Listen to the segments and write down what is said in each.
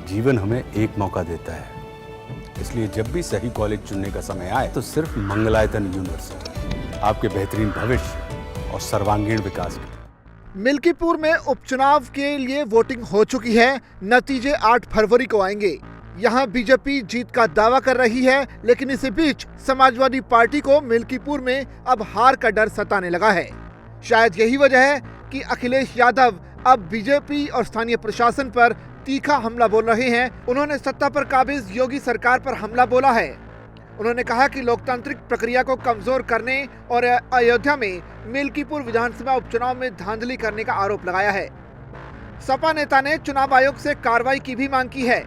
जीवन हमें एक मौका देता है, इसलिए जब भी सही कॉलेज चुनने का समय आए तो सिर्फ मंगलायतन यूनिवर्सिटी आपके बेहतरीन भविष्य और सर्वांगीण विकास के। मिल्कीपुर में उपचुनाव के लिए वोटिंग हो चुकी है। नतीजे 8 फरवरी को आएंगे। यहां बीजेपी जीत का दावा कर रही है, लेकिन इसी बीच समाजवादी पार्टी को मिल्कीपुर में अब हार का डर सताने लगा है। शायद यही वजह है कि अखिलेश यादव अब बीजेपी और स्थानीय प्रशासन पर तीखा हमला बोल रहे हैं। उन्होंने सत्ता पर काबिज योगी सरकार पर हमला बोला है। उन्होंने कहा कि लोकतांत्रिक प्रक्रिया को कमजोर करने और अयोध्या में मिल्कीपुर विधानसभा उपचुनाव में धांधली करने का आरोप लगाया है। सपा नेता ने चुनाव आयोग से कार्रवाई की भी मांग की है।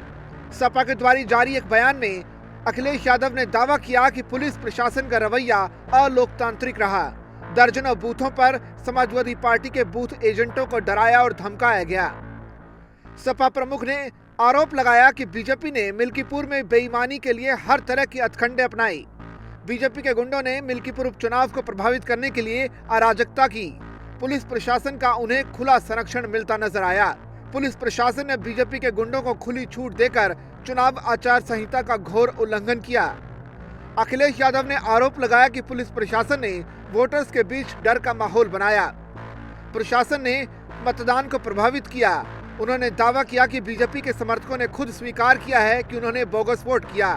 सपा के द्वारा जारी एक बयान में अखिलेश यादव ने दावा किया कि पुलिस प्रशासन का रवैया अलोकतांत्रिक रहा। दर्जनों बूथों पर समाजवादी पार्टी के बूथ एजेंटों को डराया और धमकाया गया। सपा प्रमुख ने आरोप लगाया कि बीजेपी ने मिल्कीपुर में बेईमानी के लिए हर तरह की हथकंडे अपनाई। बीजेपी के गुंडों ने मिल्कीपुर उपचुनाव को प्रभावित करने के लिए अराजकता की। पुलिस प्रशासन का उन्हें खुला संरक्षण मिलता नजर आया। पुलिस प्रशासन ने बीजेपी के गुंडों को खुली छूट देकर चुनाव आचार संहिता का घोर उल्लंघन किया। अखिलेश यादव ने आरोप लगाया कि पुलिस प्रशासन ने वोटर्स के बीच डर का माहौल बनाया। प्रशासन ने मतदान को प्रभावित किया। उन्होंने दावा किया कि बीजेपी के समर्थकों ने खुद स्वीकार किया है कि उन्होंने बोगस वोट किया।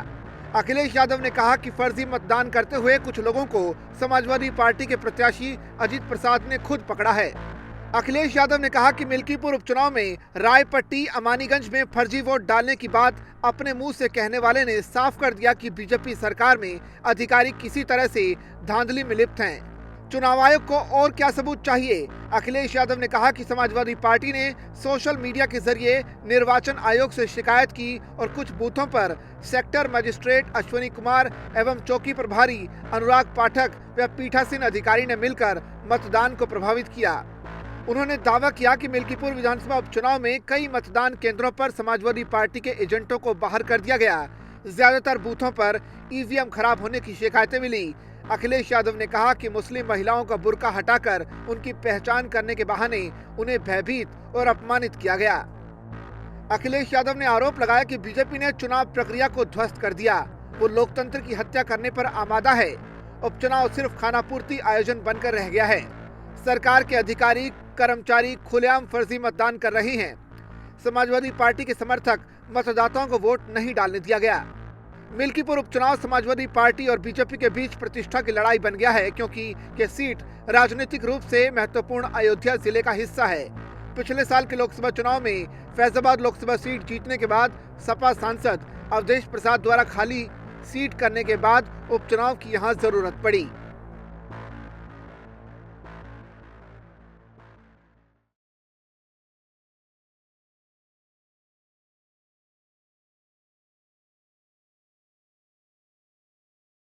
अखिलेश यादव ने कहा कि फर्जी मतदान करते हुए कुछ लोगों को समाजवादी पार्टी के प्रत्याशी अजीत प्रसाद ने खुद पकड़ा है। अखिलेश यादव ने कहा कि मिल्कीपुर उपचुनाव में रायपट्टी अमानीगंज में फर्जी वोट डालने की बात अपने मुंह से कहने वाले ने साफ कर दिया कि बीजेपी सरकार में अधिकारी किसी तरह से धांधली में लिप्त हैं। चुनाव आयोग को और क्या सबूत चाहिए? अखिलेश यादव ने कहा कि समाजवादी पार्टी ने सोशल मीडिया के जरिए निर्वाचन आयोग से शिकायत की और कुछ बूथों पर सेक्टर मजिस्ट्रेट अश्विनी कुमार एवं चौकी प्रभारी अनुराग पाठक व पीठासीन अधिकारी ने मिलकर मतदान को प्रभावित किया। उन्होंने दावा किया कि मिल्कीपुर विधानसभा उपचुनाव में कई मतदान केंद्रों पर समाजवादी पार्टी के एजेंटों को बाहर कर दिया गया। ज्यादातर बूथों पर ईवीएम खराब होने की शिकायतें मिली। अखिलेश यादव ने कहा कि मुस्लिम महिलाओं का बुर्का हटाकर उनकी पहचान करने के बहाने उन्हें भयभीत और अपमानित किया गया। अखिलेश यादव ने आरोप लगाया कि बीजेपी ने चुनाव प्रक्रिया को ध्वस्त कर दिया। वो लोकतंत्र की हत्या करने पर आमादा है। उपचुनाव सिर्फ खानापूर्ति आयोजन बनकर रह गया है। सरकार के अधिकारी कर्मचारी खुलेआम फर्जी मतदान कर रहे हैं। समाजवादी पार्टी के समर्थक मतदाताओं को वोट नहीं डालने दिया गया। मिल्कीपुर उपचुनाव समाजवादी पार्टी और बीजेपी के बीच प्रतिष्ठा की लड़ाई बन गया है, क्योंकि ये सीट राजनीतिक रूप से महत्वपूर्ण अयोध्या जिले का हिस्सा है। पिछले साल के लोकसभा चुनाव में फैजाबाद लोकसभा सीट जीतने के बाद सपा सांसद अवधेश प्रसाद द्वारा खाली सीट करने के बाद उपचुनाव की यहां जरूरत पड़ी।